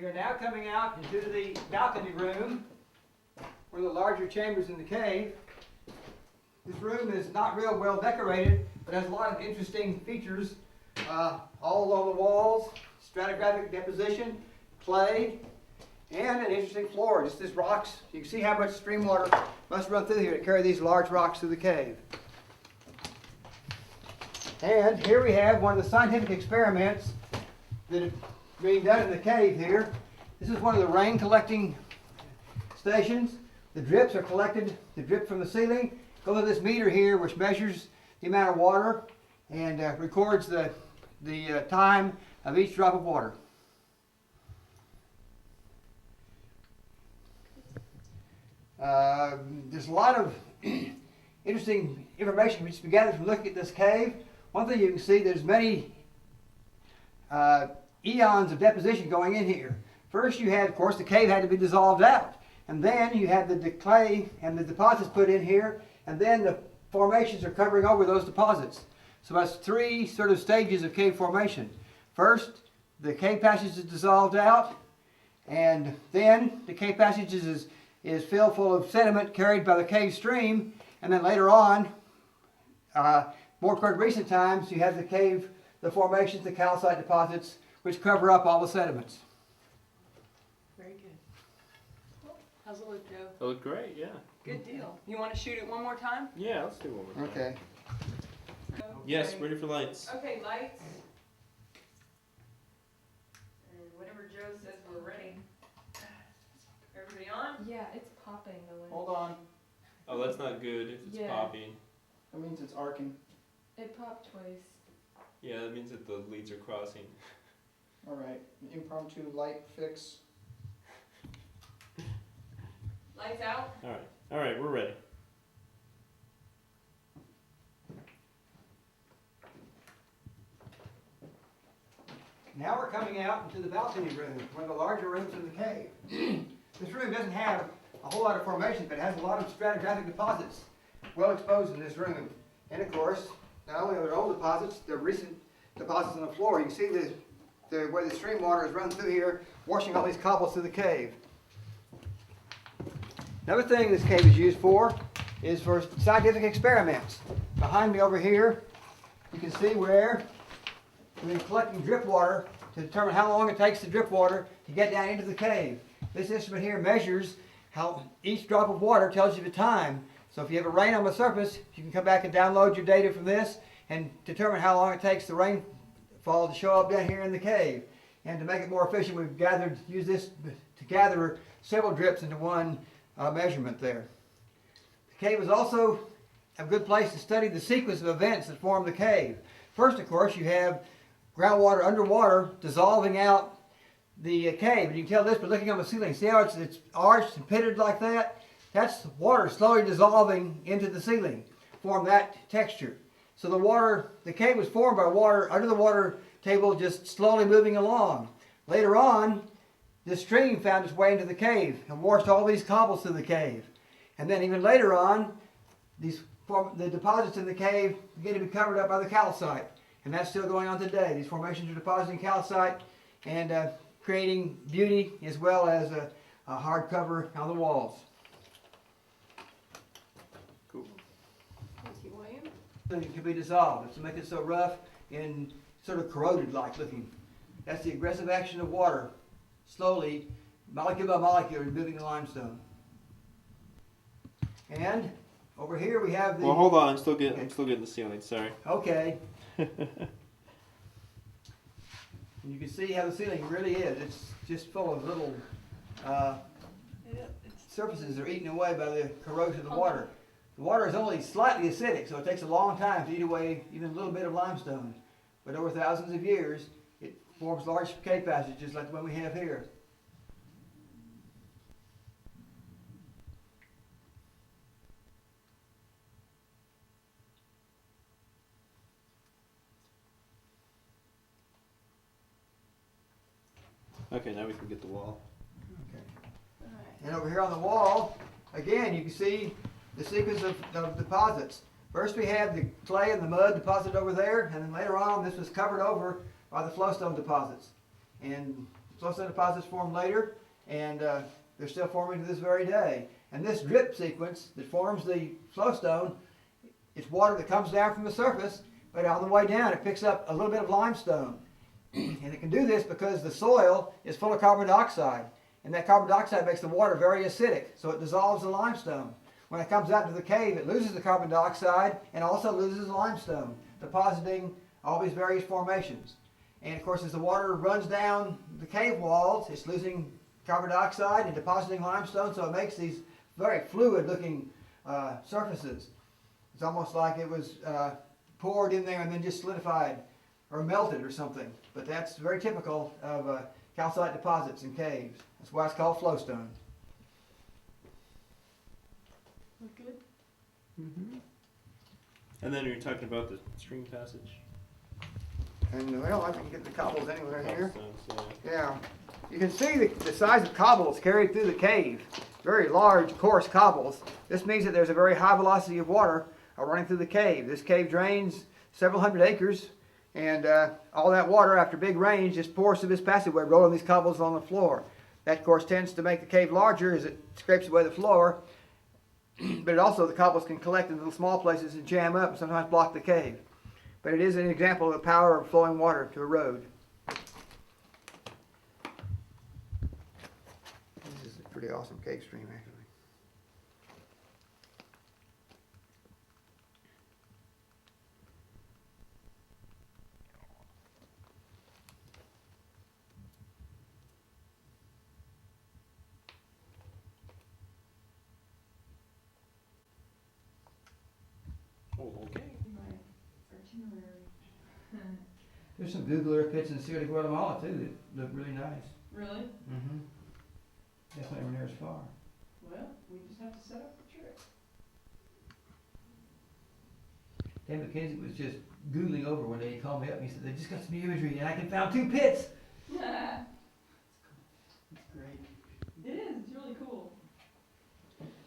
We are now coming out into the balcony room, one of the larger chambers in the cave. This room is not real well decorated, but has a lot of interesting features all along the walls, stratigraphic deposition, clay, and an interesting floor. Just these rocks. You can see how much stream water must run through here to carry these large rocks through the cave. And here we have one of the scientific experiments that are being done in the cave here. This is one of the rain collecting stations. The drips are collected, the drip from the ceiling, go to this meter here which measures the amount of water and records the time of each drop of water. There's a lot of interesting information which we gathered from looking at this cave. One thing you can see, there's many eons of deposition going in here. First you had, of course, the cave had to be dissolved out. And then you had the clay and the deposits put in here, and then the formations are covering over those deposits. So that's three sort of stages of cave formation. First, the cave passage is dissolved out, and then the cave passage is filled full of sediment carried by the cave stream, and then later on, more toward recent times, you have the cave, the formations, the calcite deposits, which cover up all the sediments. Very good. How's it look, Joe? It looked great, yeah. Good deal. You want to shoot it one more time? Yeah, let's do one more time. Okay. Yes, ready for lights. Okay, lights. And whenever Joe says we're ready. Everybody on? Yeah, it's popping the lid. Hold on. Oh, that's not good if it's Yeah. popping. That means it's arcing. It popped twice. Yeah, that means that the leads are crossing. Alright, impromptu light fix. Lights out. Alright, we're ready. Now we're coming out into the balcony room, one of the larger rooms in the cave. This room doesn't have a whole lot of formation, but it has a lot of stratigraphic deposits well exposed in this room. And of course, not only are there old deposits, there are recent deposits on the floor. You can see the way the stream water is run through here, washing all these cobbles through the cave. Another thing this cave is used for is for scientific experiments. Behind me over here, you can see where we've been collecting drip water to determine how long it takes the drip water to get down into the cave. This instrument here measures how each drop of water tells you the time. So if you have a rain on the surface, you can come back and download your data from this and determine how long it takes the rainfall to show up down here in the cave. And to make it more efficient, we've used this to gather several drips into one measurement there. The cave is also a good place to study the sequence of events that form the cave. First, of course, you have groundwater underwater dissolving out the cave. And you can tell this by looking on the ceiling. See how it's arched and pitted like that? That's water slowly dissolving into the ceiling, form that texture. So the cave was formed by water under the water table just slowly moving along. Later on, this stream found its way into the cave and washed all these cobbles through the cave. And then even later on, the deposits in the cave begin to be covered up by the calcite. And that's still going on today. These formations are depositing calcite and creating beauty as well as a hard cover on the walls. Cool. Thank you, William. It can be dissolved to make it so rough and sort of corroded-like looking. That's the aggressive action of water, slowly, molecule by molecule, removing the limestone. And over here we have the. Well, hold on. I'm still getting the ceiling. Sorry. Okay. You can see how the ceiling really is. It's just full of little surfaces that are eaten away by the corrosion of the water. The water is only slightly acidic, so it takes a long time to eat away even a little bit of limestone. But over thousands of years, it forms large cave passages like the one we have here. Okay, now we can get the wall. Okay. And over here on the wall, again, you can see the sequence of deposits. First we had the clay and the mud deposited over there, and then later on this was covered over by the flowstone deposits. And flowstone deposits formed later, and they're still forming to this very day. And this drip sequence that forms the flowstone, it's water that comes down from the surface, but on the way down it picks up a little bit of limestone. And it can do this because the soil is full of carbon dioxide, and that carbon dioxide makes the water very acidic, so it dissolves the limestone. When it comes out into the cave, it loses the carbon dioxide and also loses the limestone, depositing all these various formations. And of course, as the water runs down the cave walls, it's losing carbon dioxide and depositing limestone, so it makes these very fluid-looking surfaces. It's almost like it was poured in there and then just solidified or melted or something. But that's very typical of calcite deposits in caves. That's why it's called flowstone. Look good? And then you're talking about the stream passage. And well, I can get the cobbles anywhere here. Cobblestones, yeah. Yeah. You can see the size of cobbles carried through the cave. Very large, coarse cobbles. This means that there's a very high velocity of water running through the cave. This cave drains several hundred acres, and all that water after big rains just pours through this passageway, rolling these cobbles on the floor. That, of course, tends to make the cave larger as it scrapes away the floor, but it also, the cobbles can collect in little small places and jam up and sometimes block the cave. But it is an example of the power of flowing water to a road. This is a pretty awesome cave stream, actually. Oh, okay. My itinerary. There's some Google Earth pits in the Sierra de Guatemala too that look really nice. Really? Mm-hmm. Definitely never near as far. Well, we just have to set up the trip. Dan McKenzie was just Googling over one day. He called me up and he said, they just got some new imagery and I can found 2 pits. It's Great. It is, it's really cool.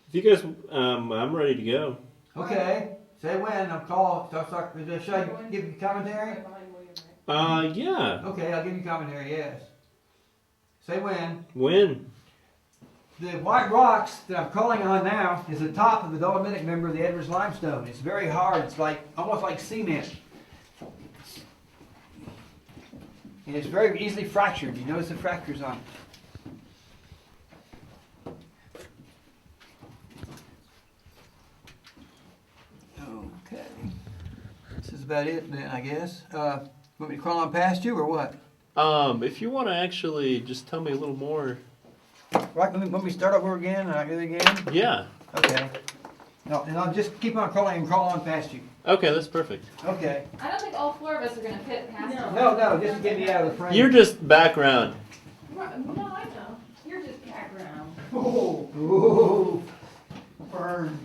If you guys, I'm ready to go. Okay. Say when. I'm called. Should I give you commentary? Right behind William, right? Yeah. Okay, I'll give you commentary, yes. Say when. When? The white rocks that I'm calling on now is the top of the dolomitic member of the Edwards limestone. It's very hard. It's like almost like cement. And it's very easily fractured. You notice the fractures on it. Okay. This is about it then, I guess. Want me to crawl on past you or what? If you want to actually just tell me a little more. Right, let me start over again and I do it again? Yeah. Okay. No, and I'll just keep on crawling and crawl on past you. Okay, that's perfect. Okay. I don't think all 4 of us are gonna fit past No. him. No, just to get me out of the frame. You're just background. No, I know. You're just background. Oh, ooh, burn.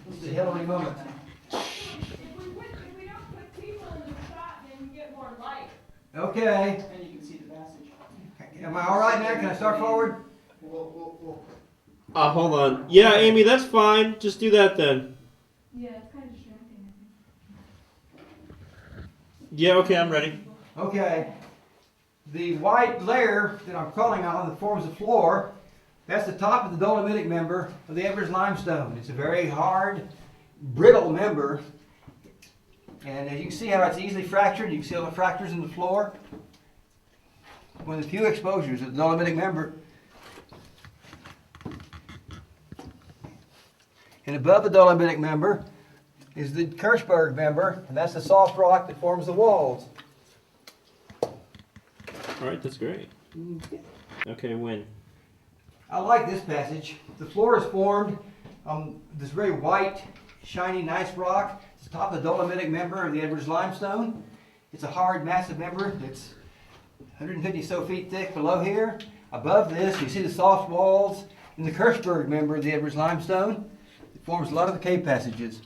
This is a hell of a moment. If we don't put people in the shot, then we get more light. Okay. And you can see the passage. Am I all right now? Can I start forward? We'll Hold on. Yeah, Amy, that's fine. Just do that then. Yeah, it's kind of distracting, Yeah, okay, I'm ready. Okay. The white layer that I'm crawling on that forms the floor, that's the top of the dolomitic member of the Edwards limestone. It's a very hard, brittle member. And as you can see how it's easily fractured, you can see all the fractures in the floor. One of the few exposures of the dolomitic member. And above the dolomitic member is the Kirchberg member, and that's the soft rock that forms the walls. All right, that's great. Okay, when? I like this passage. The floor is formed on this very white, shiny, nice rock. It's the top of the dolomitic member of the Edwards limestone. It's a hard, massive member. It's 150 so feet thick below here. Above this, you see the soft walls in the Kirchberg member of the Edwards limestone. It forms a lot of the cave passages.